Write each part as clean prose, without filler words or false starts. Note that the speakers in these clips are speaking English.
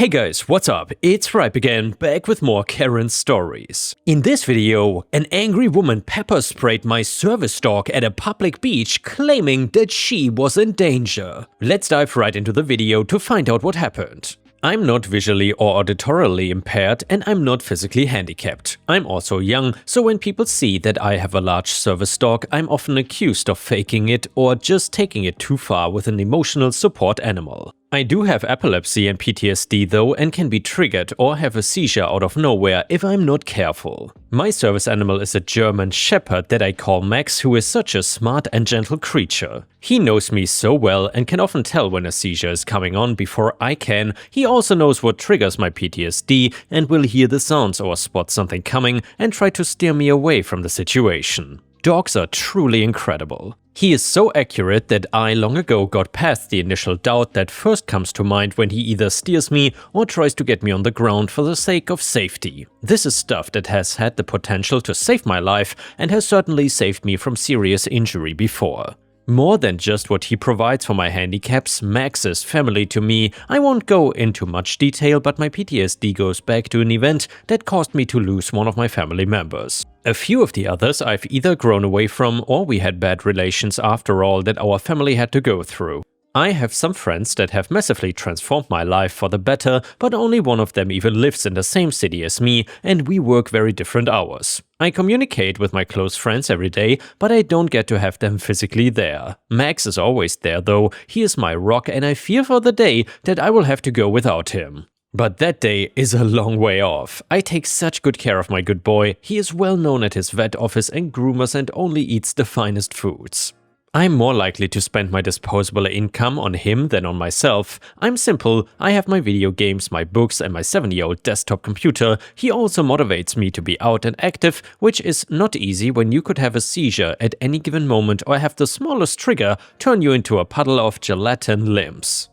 Hey guys, what's up? It's Ripe again, back with more Karen stories. In this video, an angry woman pepper sprayed my service dog at a public beach, claiming that she was in danger. Let's dive right into the video to find out what happened. I'm not visually or auditorily impaired, and I'm not physically handicapped. I'm also young, so when people see that I have a large service dog, I'm often accused of faking it or just taking it too far with an emotional support animal. I do have epilepsy and PTSD though, and can be triggered or have a seizure out of nowhere if I'm not careful. My service animal is a German Shepherd that I call Max, who is such a smart and gentle creature. He knows me so well and can often tell when a seizure is coming on before I can. He also knows what triggers my PTSD and will hear the sounds or spot something coming and try to steer me away from the situation. Dogs are truly incredible. He is so accurate that I long ago got past the initial doubt that first comes to mind when he either steers me or tries to get me on the ground for the sake of safety. This is stuff that has had the potential to save my life and has certainly saved me from serious injury before. More than just what he provides for my handicaps, Max is family to me. I won't go into much detail, but my PTSD goes back to an event that caused me to lose one of my family members. A few of the others I've either grown away from or we had bad relations after all that our family had to go through. I have some friends that have massively transformed my life for the better, but only one of them even lives in the same city as me, and we work very different hours. I communicate with my close friends every day, but I don't get to have them physically there. Max is always there though. He is my rock, and I fear for the day that I will have to go without him. But that day is a long way off. I take such good care of my good boy. He is well known at his vet office and groomers and only eats the finest foods. I'm more likely to spend my disposable income on him than on myself. I'm simple, I have my video games, my books and my 7-year-old desktop computer. He also motivates me to be out and active, which is not easy when you could have a seizure at any given moment or have the smallest trigger turn you into a puddle of gelatin limbs.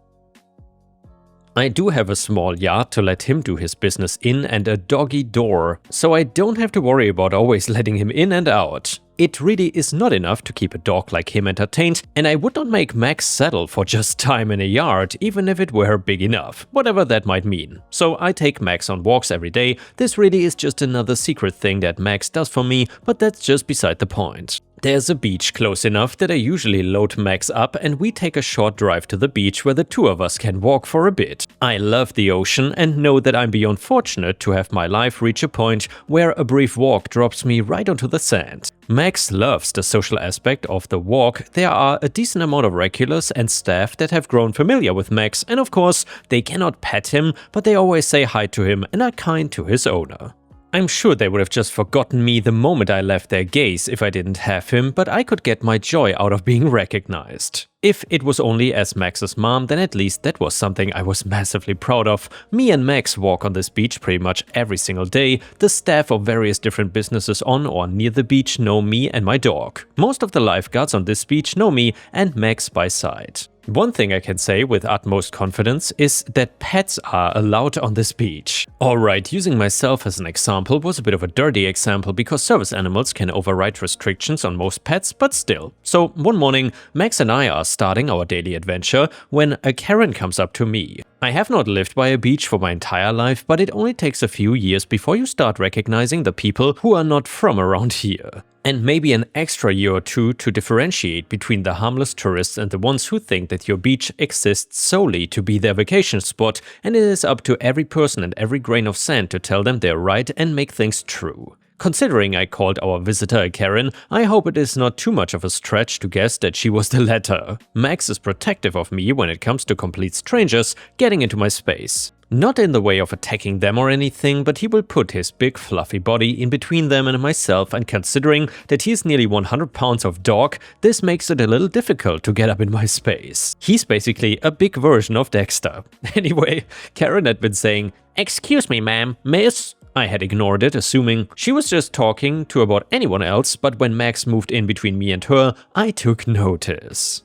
I do have a small yard to let him do his business in and a doggy door, so I don't have to worry about always letting him in and out. It really is not enough to keep a dog like him entertained, and I would not make Max settle for just time in a yard, even if it were big enough, whatever that might mean. So I take Max on walks every day. This really is just another secret thing that Max does for me, but that's just beside the point. There's a beach close enough that I usually load Max up and we take a short drive to the beach where the two of us can walk for a bit. I love the ocean and know that I'm beyond fortunate to have my life reach a point where a brief walk drops me right onto the sand. Max loves the social aspect of the walk. There are a decent amount of regulars and staff that have grown familiar with Max, and of course, they cannot pet him, but they always say hi to him and are kind to his owner. I'm sure they would have just forgotten me the moment I left their gaze if I didn't have him, but I could get my joy out of being recognized. If it was only as Max's mom, then at least that was something I was massively proud of. Me and Max walk on this beach pretty much every single day. The staff of various different businesses on or near the beach know me and my dog. Most of the lifeguards on this beach know me and Max by sight. One thing I can say with utmost confidence is that pets are allowed on this beach. Alright, using myself as an example was a bit of a dirty example because service animals can override restrictions on most pets, but still. So one morning, Max and I are starting our daily adventure when a Karen comes up to me. I have not lived by a beach for my entire life, but it only takes a few years before you start recognizing the people who are not from around here. And maybe an extra year or two to differentiate between the harmless tourists and the ones who think that your beach exists solely to be their vacation spot, and it is up to every person and every grain of sand to tell them they're right and make things true. Considering I called our visitor a Karen, I hope it is not too much of a stretch to guess that she was the latter. Max is protective of me when it comes to complete strangers getting into my space. Not in the way of attacking them or anything, but he will put his big fluffy body in between them and myself, and considering that he is nearly 100 pounds of dog, this makes it a little difficult to get up in my space. He's basically a big version of Dexter. Anyway, Karen had been saying, "Excuse me, ma'am, miss?" I had ignored it, assuming she was just talking to about anyone else, but when Max moved in between me and her, I took notice.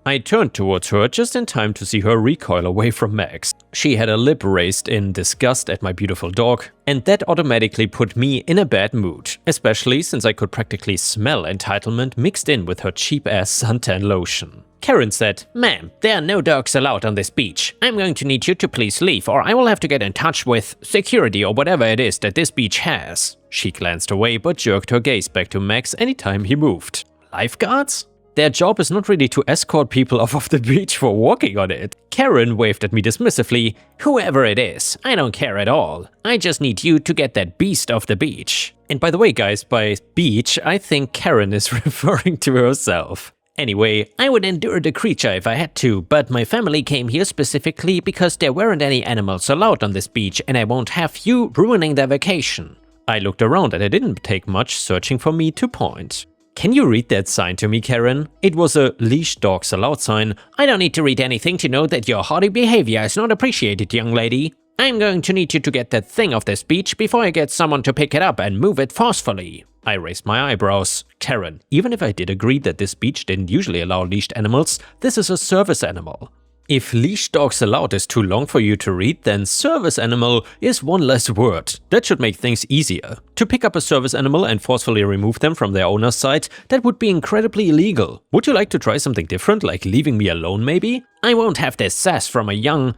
I turned towards her just in time to see her recoil away from Max. She had a lip raised in disgust at my beautiful dog, and that automatically put me in a bad mood, especially since I could practically smell entitlement mixed in with her cheap-ass suntan lotion. Karen said, "Ma'am, there are no dogs allowed on this beach. I'm going to need you to please leave or I will have to get in touch with security or whatever it is that this beach has." She glanced away but jerked her gaze back to Max anytime he moved. Lifeguards? Their job is not really to escort people off of the beach for walking on it. Karen waved at me dismissively. "Whoever it is, I don't care at all. I just need you to get that beast off the beach." And by the way guys, by beach, I think Karen is referring to herself. Anyway, I would endure the creature if I had to, but my family came here specifically because there weren't any animals allowed on this beach and I won't have you ruining their vacation. I looked around and it didn't take much searching for me to point. "Can you read that sign to me, Karen?" It was a leash dogs allowed sign. "I don't need to read anything to know that your haughty behavior is not appreciated, young lady. I'm going to need you to get that thing off this beach before I get someone to pick it up and move it forcefully." I raised my eyebrows. "Karen, even if I did agree that this beach didn't usually allow leashed animals, this is a service animal. If leash dogs allowed is too long for you to read, then service animal is one less word. That should make things easier. To pick up a service animal and forcefully remove them from their owner's site, that would be incredibly illegal. Would you like to try something different, like leaving me alone maybe? I won't have this sass from a young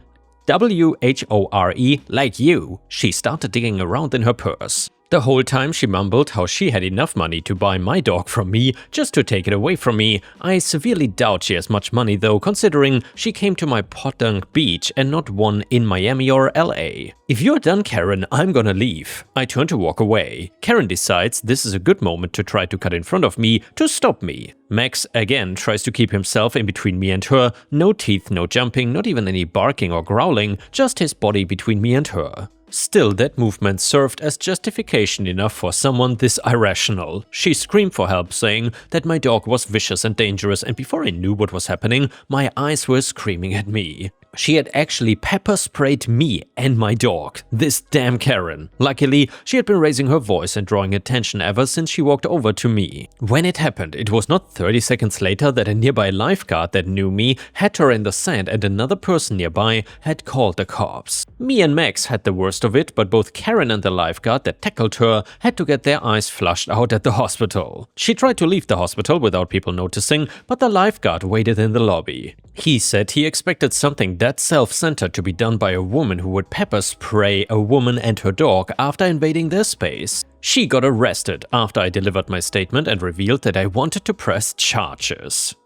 WHORE like you." She started digging around in her purse. The whole time she mumbled how she had enough money to buy my dog from me just to take it away from me. I severely doubt she has much money though, considering she came to my podunk beach and not one in Miami or LA. "If you're done, Karen, I'm gonna leave." I turn to walk away. Karen decides this is a good moment to try to cut in front of me to stop me. Max again tries to keep himself in between me and her. No teeth, no jumping, not even any barking or growling, just his body between me and her. Still, that movement served as justification enough for someone this irrational. She screamed for help, saying that my dog was vicious and dangerous, and before I knew what was happening, my eyes were screaming at me. She had actually pepper sprayed me and my dog. This damn Karen. Luckily, she had been raising her voice and drawing attention ever since she walked over to me. When it happened, it was not 30 seconds later that a nearby lifeguard that knew me had her in the sand and another person nearby had called the cops. Me and Max had the worst of it, but both Karen and the lifeguard that tackled her had to get their eyes flushed out at the hospital. She tried to leave the hospital without people noticing, but the lifeguard waited in the lobby. He said he expected something that self-centered to be done by a woman who would pepper spray a woman and her dog after invading their space. She got arrested after I delivered my statement and revealed that I wanted to press charges.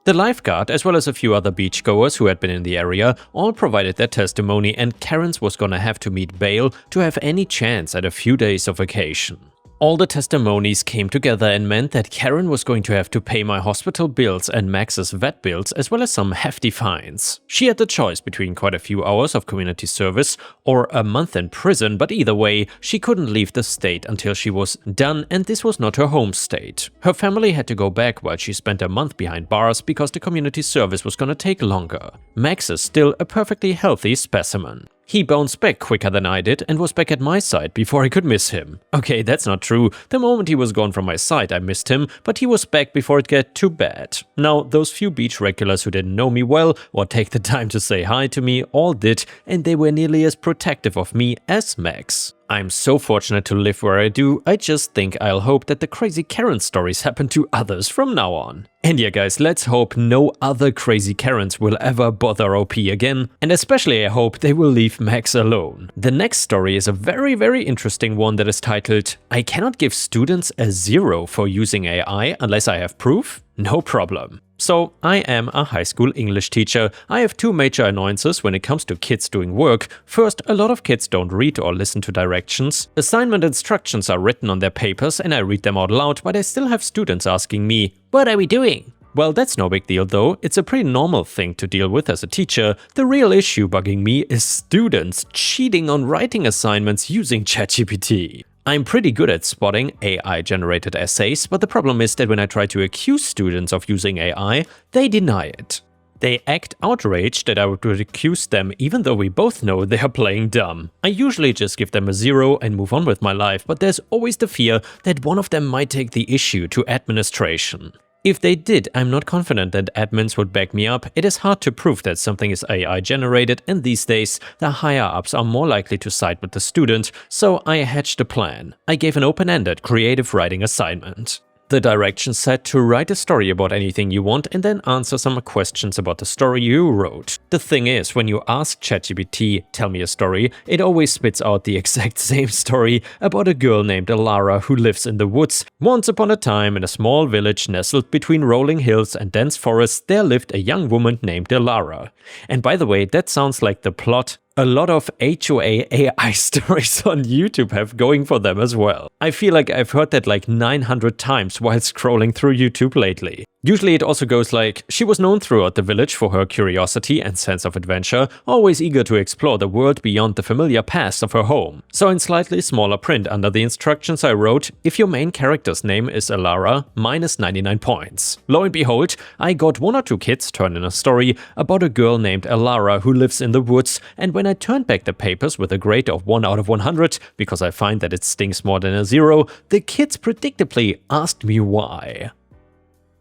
The lifeguard, as well as a few other beachgoers who had been in the area, all provided their testimony, and Karen's was gonna have to meet bail to have any chance at a few days of vacation. All the testimonies came together and meant that Karen was going to have to pay my hospital bills and Max's vet bills, as well as some hefty fines. She had the choice between quite a few hours of community service or a month in prison, but either way, she couldn't leave the state until she was done, and this was not her home state. Her family had to go back while she spent a month behind bars because the community service was gonna take longer. Max is still a perfectly healthy specimen. He bounced back quicker than I did and was back at my side before I could miss him. Okay, that's not true. The moment he was gone from my side, I missed him, but he was back before it got too bad. Now, those few beach regulars who didn't know me well or take the time to say hi to me all did, and they were nearly as protective of me as Max. I'm so fortunate to live where I do. I just think I'll hope that the crazy Karen stories happen to others from now on. And yeah guys, let's hope no other crazy Karens will ever bother OP again, and especially I hope they will leave Max alone. The next story is a very interesting one that is titled, "I cannot give students a 0 for using AI unless I have proof? No problem." So, I am a high school English teacher. I have two major annoyances when it comes to kids doing work. First, a lot of kids don't read or listen to directions. Assignment instructions are written on their papers and I read them out loud, but I still have students asking me, "What are we doing?" Well, that's no big deal though. It's a pretty normal thing to deal with as a teacher. The real issue bugging me is students cheating on writing assignments using ChatGPT. I'm pretty good at spotting AI-generated essays, but the problem is that when I try to accuse students of using AI, they deny it. They act outraged that I would accuse them even though we both know they are playing dumb. I usually just give them a 0 and move on with my life, but there's always the fear that one of them might take the issue to administration. If they did, I'm not confident that admins would back me up. It is hard to prove that something is AI generated, and these days, the higher-ups are more likely to side with the student, so I hatched a plan. I gave an open-ended creative writing assignment. The directions said to write a story about anything you want and then answer some questions about the story you wrote. The thing is, when you ask ChatGPT, tell me a story, it always spits out the exact same story about a girl named Alara who lives in the woods. Once upon a time, in a small village nestled between rolling hills and dense forests, there lived a young woman named Alara. And by the way, that sounds like the plot a lot of HOA AI stories on YouTube have going for them as well. I feel like I've heard that like 900 times while scrolling through YouTube lately. Usually it also goes like, she was known throughout the village for her curiosity and sense of adventure, always eager to explore the world beyond the familiar past of her home. So in slightly smaller print under the instructions I wrote, if your main character's name is Alara, minus 99 points. Lo and behold, I got 1 or 2 kids turned in a story about a girl named Alara who lives in the woods, and when I turned back the papers with a grade of 1 out of 100, because I find that it stings more than a 0, the kids predictably asked me why.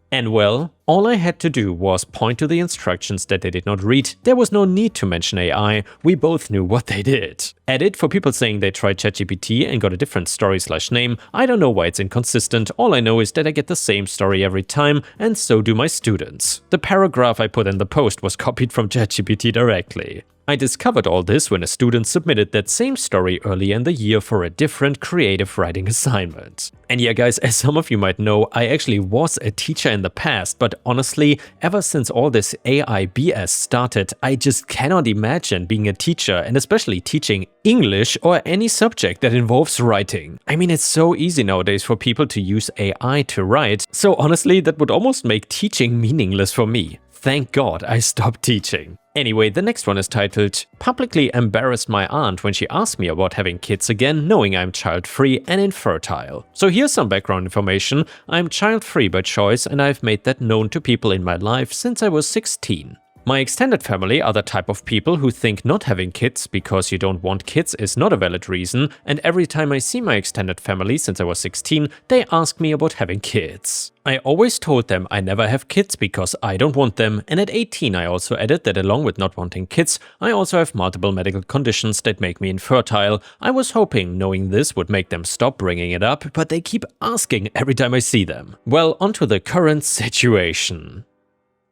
And well, all I had to do was point to the instructions that they did not read. There was no need to mention AI, we both knew what they did. Edit, for people saying they tried ChatGPT and got a different story/name, I don't know why it's inconsistent, all I know is that I get the same story every time, and so do my students. The paragraph I put in the post was copied from ChatGPT directly. I discovered all this when a student submitted that same story early in the year for a different creative writing assignment. And yeah guys, as some of you might know, I actually was a teacher in the past, but honestly, ever since all this AI BS started, I just cannot imagine being a teacher and especially teaching English or any subject that involves writing. I mean, it's so easy nowadays for people to use AI to write, so honestly, that would almost make teaching meaningless for me. Thank God I stopped teaching. Anyway, the next one is titled, Publicly Embarrassed My Aunt When She Asked Me About Having Kids Again, Knowing I'm Child-Free and Infertile. So here's some background information. I'm child-free by choice and I've made that known to people in my life since I was 16. My extended family are the type of people who think not having kids because you don't want kids is not a valid reason, and every time I see my extended family since I was 16, they ask me about having kids. I always told them I never have kids because I don't want them, and at 18 I also added that along with not wanting kids, I also have multiple medical conditions that make me infertile. I was hoping knowing this would make them stop bringing it up, but they keep asking every time I see them. Well, onto the current situation.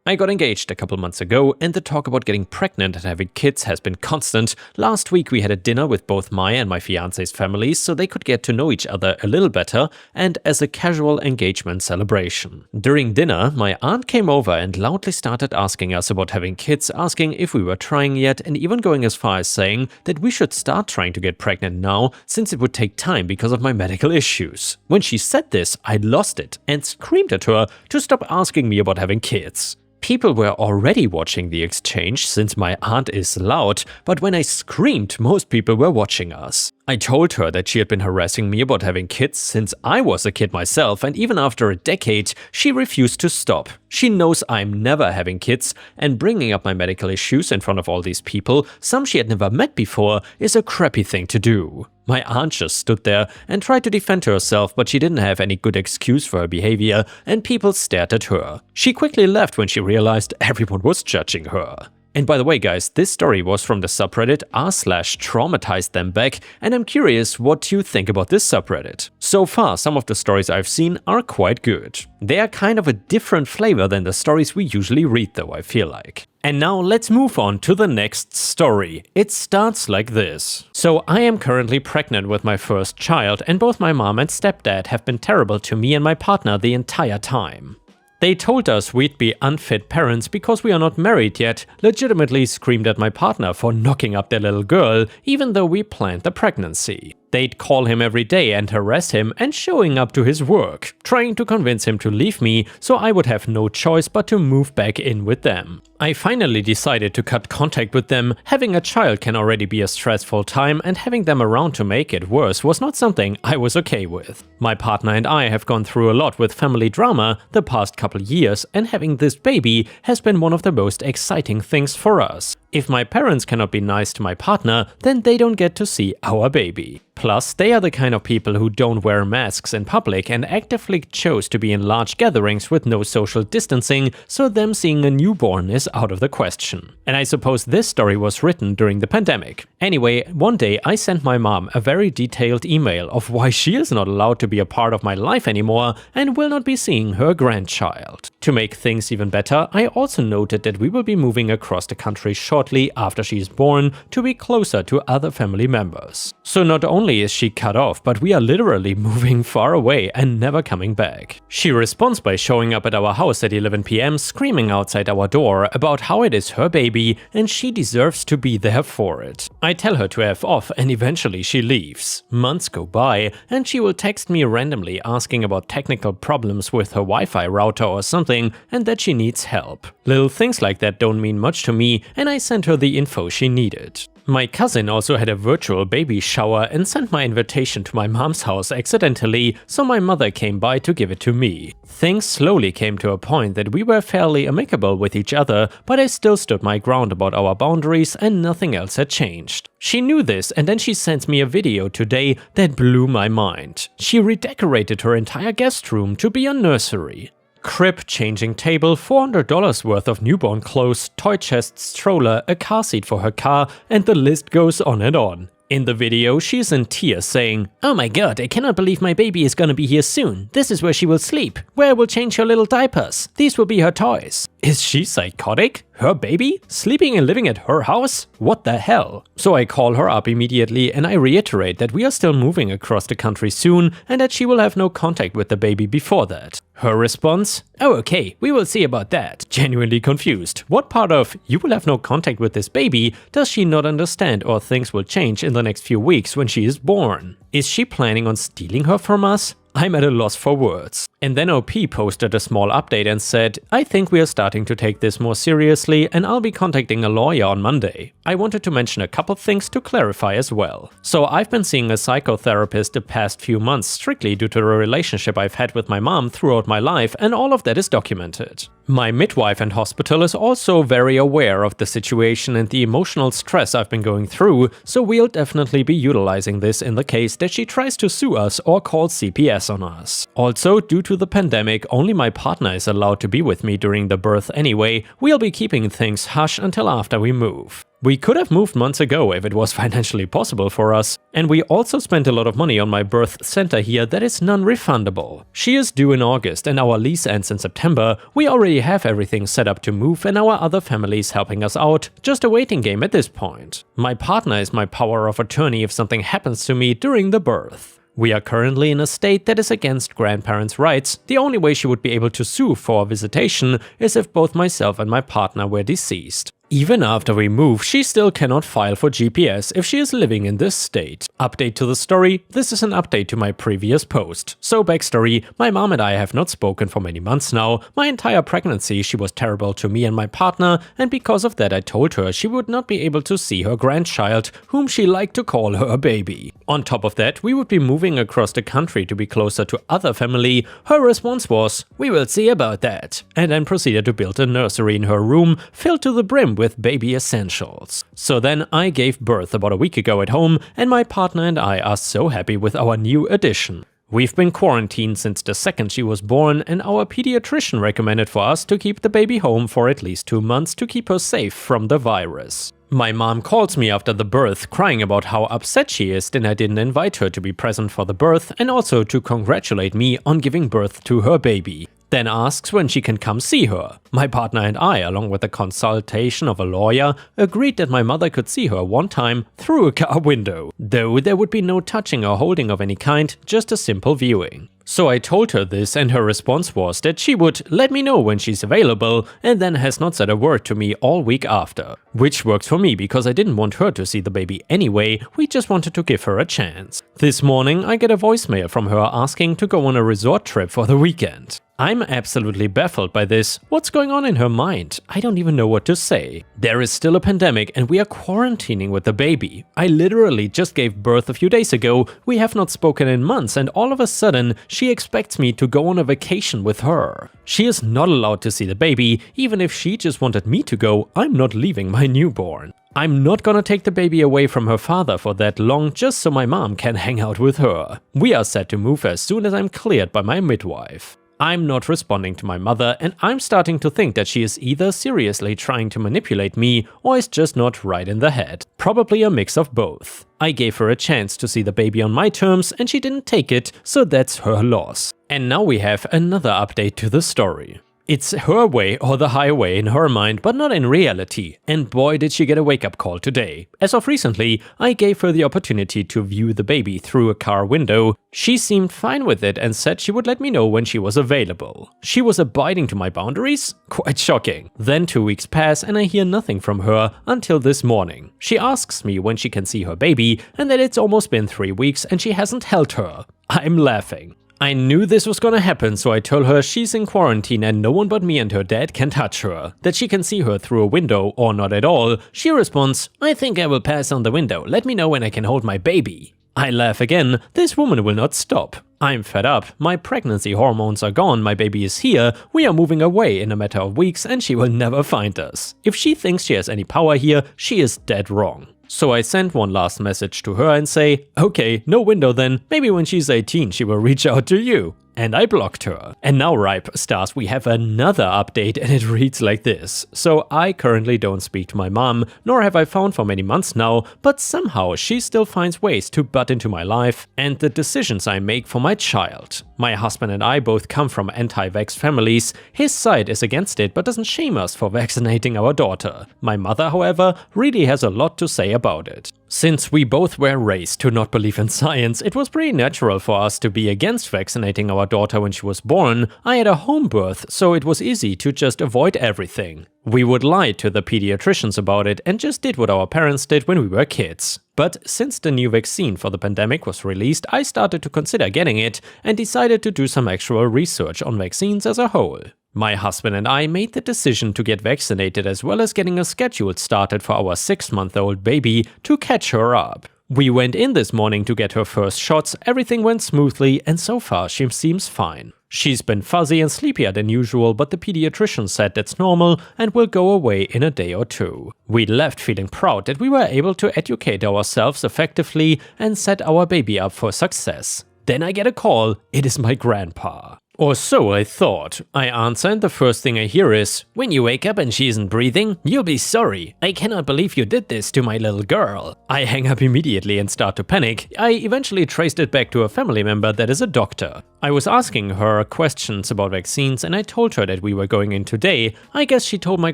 I got engaged a couple months ago, and the talk about getting pregnant and having kids has been constant. Last week we had a dinner with both my and my fiance's families so they could get to know each other a little better, and as a casual engagement celebration. During dinner, my aunt came over and loudly started asking us about having kids, asking if we were trying yet, and even going as far as saying that we should start trying to get pregnant now, since it would take time because of my medical issues. When she said this, I lost it and screamed at her to stop asking me about having kids. People were already watching the exchange since my aunt is loud, but when I screamed, most people were watching us. I told her that she had been harassing me about having kids since I was a kid myself, and even after a decade, she refused to stop. She knows I'm never having kids, and bringing up my medical issues in front of all these people, some she had never met before, is a crappy thing to do. My aunt just stood there and tried to defend herself, but she didn't have any good excuse for her behavior, and people stared at her. She quickly left when she realized everyone was judging her. And by the way guys, this story was from the subreddit r/traumatizedthemback, and I'm curious what you think about this subreddit. So far, some of the stories I've seen are quite good. They are kind of a different flavor than the stories we usually read though, I feel like. And now let's move on to the next story. It starts like this. So I am currently pregnant with my first child, and both my mom and stepdad have been terrible to me and my partner the entire time. They told us we'd be unfit parents because we are not married yet, legitimately screamed at my partner for knocking up their little girl, even though we planned the pregnancy. They'd call him every day and harass him and showing up to his work, trying to convince him to leave me so I would have no choice but to move back in with them. I finally decided to cut contact with them. Having a child can already be a stressful time, and having them around to make it worse was not something I was okay with. My partner and I have gone through a lot with family drama the past couple years, and having this baby has been one of the most exciting things for us. If my parents cannot be nice to my partner, then they don't get to see our baby. Plus, they are the kind of people who don't wear masks in public and actively chose to be in large gatherings with no social distancing, so them seeing a newborn is out of the question. And I suppose this story was written during the pandemic. Anyway, one day I sent my mom a very detailed email of why she is not allowed to be a part of my life anymore and will not be seeing her grandchild. To make things even better, I also noted that we will be moving across the country shortly after she is born to be closer to other family members. So not only is she cut off, but we are literally moving far away and never coming back. She responds by showing up at our house at 11 PM, screaming outside our door about how it is her baby and she deserves to be there for it. I tell her to F off and eventually she leaves. Months go by and she will text me randomly asking about technical problems with her Wi-Fi router or something and that she needs help. Little things like that don't mean much to me and I sent her the info she needed. My cousin also had a virtual baby shower and sent my invitation to my mom's house accidentally, so my mother came by to give it to me. Things slowly came to a point that we were fairly amicable with each other, but I still stood my ground about our boundaries and nothing else had changed. She knew this and then she sent me a video today that blew my mind. She redecorated her entire guest room to be a nursery. Crib, changing table, $400 worth of newborn clothes, toy chest, stroller, a car seat for her car, and the list goes on and on. In the video, she's in tears saying, "Oh my god, I cannot believe my baby is gonna be here soon. This is where she will sleep, where I will change her little diapers. These will be her toys." Is she psychotic? Her baby? Sleeping and living at her house? What the hell? So I call her up immediately and I reiterate that we are still moving across the country soon and that she will have no contact with the baby before that. Her response? "Oh okay, we will see about that." Genuinely confused. What part of "you will have no contact with this baby" does she not understand or thinks will change in the next few weeks when she is born? Is she planning on stealing her from us? I'm at a loss for words. And then OP posted a small update and said, "I think we are starting to take this more seriously and I'll be contacting a lawyer on Monday." I wanted to mention a couple things to clarify as well. So I've been seeing a psychotherapist the past few months strictly due to the relationship I've had with my mom throughout my life, and all of that is documented. My midwife and hospital is also very aware of the situation and the emotional stress I've been going through, so we'll definitely be utilizing this in the case that she tries to sue us or call CPS on us. Also, due to the pandemic, only my partner is allowed to be with me during the birth anyway. We'll be keeping things hush until after we move. We could have moved months ago if it was financially possible for us, and we also spent a lot of money on my birth center here that is non-refundable. She is due in August and our lease ends in September. We already have everything set up to move and our other families helping us out, just a waiting game at this point. My partner is my power of attorney if something happens to me during the birth. We are currently in a state that is against grandparents' rights. The only way she would be able to sue for a visitation is if both myself and my partner were deceased. Even after we move, she still cannot file for GPS if she is living in this state. Update to the story: this is an update to my previous post. So backstory, my mom and I have not spoken for many months now. My entire pregnancy she was terrible to me and my partner, and because of that I told her she would not be able to see her grandchild, whom she liked to call her baby. On top of that, we would be moving across the country to be closer to other family. Her response was, "We will see about that," and then proceeded to build a nursery in her room filled to the brim with baby essentials. So then I gave birth about a week ago at home, and my partner and I are so happy with our new addition. We've been quarantined since the second she was born, and our pediatrician recommended for us to keep the baby home for at least 2 months to keep her safe from the virus. My mom calls me after the birth, crying about how upset she is that I didn't invite her to be present for the birth and also to congratulate me on giving birth to her baby. Then asks when she can come see her. My partner and I, along with the consultation of a lawyer, agreed that my mother could see her one time through a car window, though there would be no touching or holding of any kind, just a simple viewing. So I told her this, and her response was that she would let me know when she's available, and then has not said a word to me all week after. Which works for me because I didn't want her to see the baby anyway, we just wanted to give her a chance. This morning I get a voicemail from her asking to go on a resort trip for the weekend. I'm absolutely baffled by this. What's going on in her mind? I don't even know what to say. There is still a pandemic and we are quarantining with the baby. I literally just gave birth a few days ago, we have not spoken in months, and all of a sudden she expects me to go on a vacation with her. She is not allowed to see the baby. Even if she just wanted me to go, I'm not leaving my newborn. I'm not gonna take the baby away from her father for that long just so my mom can hang out with her. We are set to move as soon as I'm cleared by my midwife. I'm not responding to my mother, and I'm starting to think that she is either seriously trying to manipulate me or is just not right in the head. Probably a mix of both. I gave her a chance to see the baby on my terms and she didn't take it, so that's her loss. And now we have another update to the story. It's her way or the highway in her mind, but not in reality. And boy, did she get a wake-up call today. As of recently, I gave her the opportunity to view the baby through a car window. She seemed fine with it and said she would let me know when she was available. She was abiding to my boundaries? Quite shocking. Then 2 weeks pass and I hear nothing from her until this morning. She asks me when she can see her baby and that it's almost been 3 weeks and she hasn't held her. I'm laughing. I knew this was gonna happen, so I told her she's in quarantine and no one but me and her dad can touch her, that she can see her through a window or not at all. She responds, "I think I will pass on the window, let me know when I can hold my baby." I laugh again, this woman will not stop. I'm fed up, my pregnancy hormones are gone, my baby is here, we are moving away in a matter of weeks and she will never find us. If she thinks she has any power here, she is dead wrong. So I sent one last message to her and say, okay, no window then, maybe when she's 18 she will reach out to you. And I blocked her. And now, Ripe Stars, we have another update and it reads like this. So I currently don't speak to my mom, nor have I found for many months now, but somehow she still finds ways to butt into my life and the decisions I make for my child. My husband and I both come from anti-vax families. His side is against it but doesn't shame us for vaccinating our daughter. My mother, however, really has a lot to say about it. Since we both were raised to not believe in science, it was pretty natural for us to be against vaccinating our daughter when she was born. I had a home birth, so it was easy to just avoid everything. We would lie to the pediatricians about it and just did what our parents did when we were kids. But since the new vaccine for the pandemic was released, I started to consider getting it and decided to do some actual research on vaccines as a whole. My husband and I made the decision to get vaccinated as well as getting a schedule started for our 6-month-old baby to catch her up. We went in this morning to get her first shots, everything went smoothly and so far she seems fine. She's been fuzzy and sleepier than usual, but the pediatrician said that's normal and will go away in a day or two. We left feeling proud that we were able to educate ourselves effectively and set our baby up for success. Then I get a call, it is my grandpa. Or so I thought. I answer and the first thing I hear is, "When you wake up and she isn't breathing, you'll be sorry. I cannot believe you did this to my little girl." I hang up immediately and start to panic. I eventually traced it back to a family member that is a doctor. I was asking her questions about vaccines and I told her that we were going in today. I guess she told my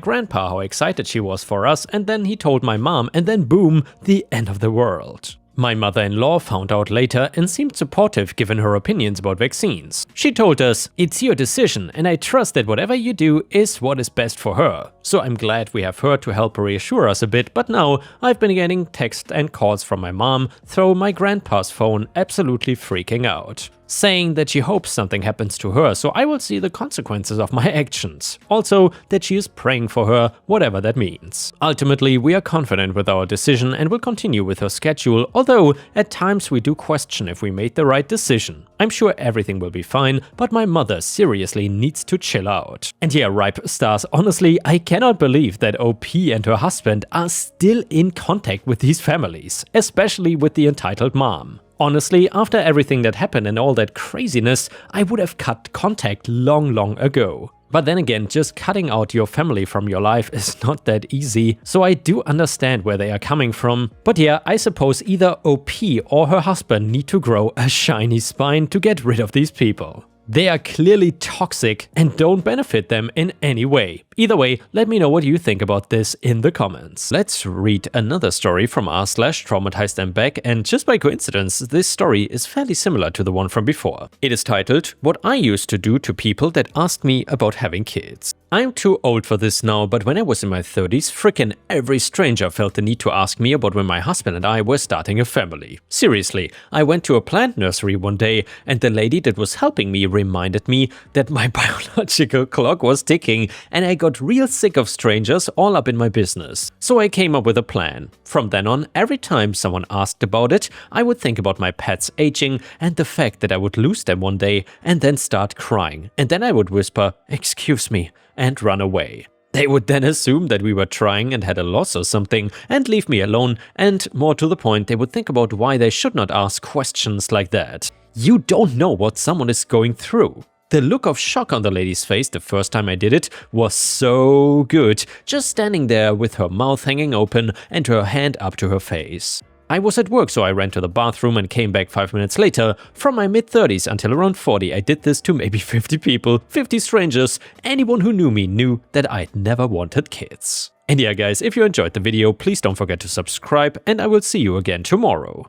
grandpa how excited she was for us and then he told my mom and then boom, the end of the world. My mother-in-law found out later and seemed supportive given her opinions about vaccines. She told us, "It's your decision and I trust that whatever you do is what is best for her." So I'm glad we have her to help reassure us a bit, but now I've been getting texts and calls from my mom through my grandpa's phone, absolutely freaking out, saying that she hopes something happens to her, so I will see the consequences of my actions. Also, that she is praying for her, whatever that means. Ultimately, we are confident with our decision and will continue with her schedule, although at times we do question if we made the right decision. I'm sure everything will be fine, but my mother seriously needs to chill out. And yeah, Ripe Stars, honestly, I cannot believe that OP and her husband are still in contact with these families, especially with the entitled mom. Honestly, after everything that happened and all that craziness, I would have cut contact long ago. But then again, just cutting out your family from your life is not that easy, so I do understand where they are coming from. But yeah, I suppose either OP or her husband need to grow a shiny spine to get rid of these people. They are clearly toxic and don't benefit them in any way. Either way, let me know what you think about this in the comments. Let's read another story from r/traumatized and back, and just by coincidence, this story is fairly similar to the one from before. It is titled, "What I Used to Do to People That Asked Me About Having Kids." I'm too old for this now, but when I was in my 30s, frickin' every stranger felt the need to ask me about when my husband and I were starting a family. Seriously, I went to a plant nursery one day, and the lady that was helping me reminded me that my biological clock was ticking, and I got real sick of strangers all up in my business. So I came up with a plan. From then on, every time someone asked about it, I would think about my pets aging and the fact that I would lose them one day and then start crying. And then I would whisper, "Excuse me," and run away. They would then assume that we were trying and had a loss or something and leave me alone, and more to the point, they would think about why they should not ask questions like that. You don't know what someone is going through. The look of shock on the lady's face the first time I did it was so good, just standing there with her mouth hanging open and her hand up to her face. I was at work, so I ran to the bathroom and came back 5 minutes later. From my mid-30s until around 40, I did this to maybe 50 people, 50 strangers. Anyone who knew me knew that I'd never wanted kids. And yeah guys, if you enjoyed the video, please don't forget to subscribe, and I will see you again tomorrow.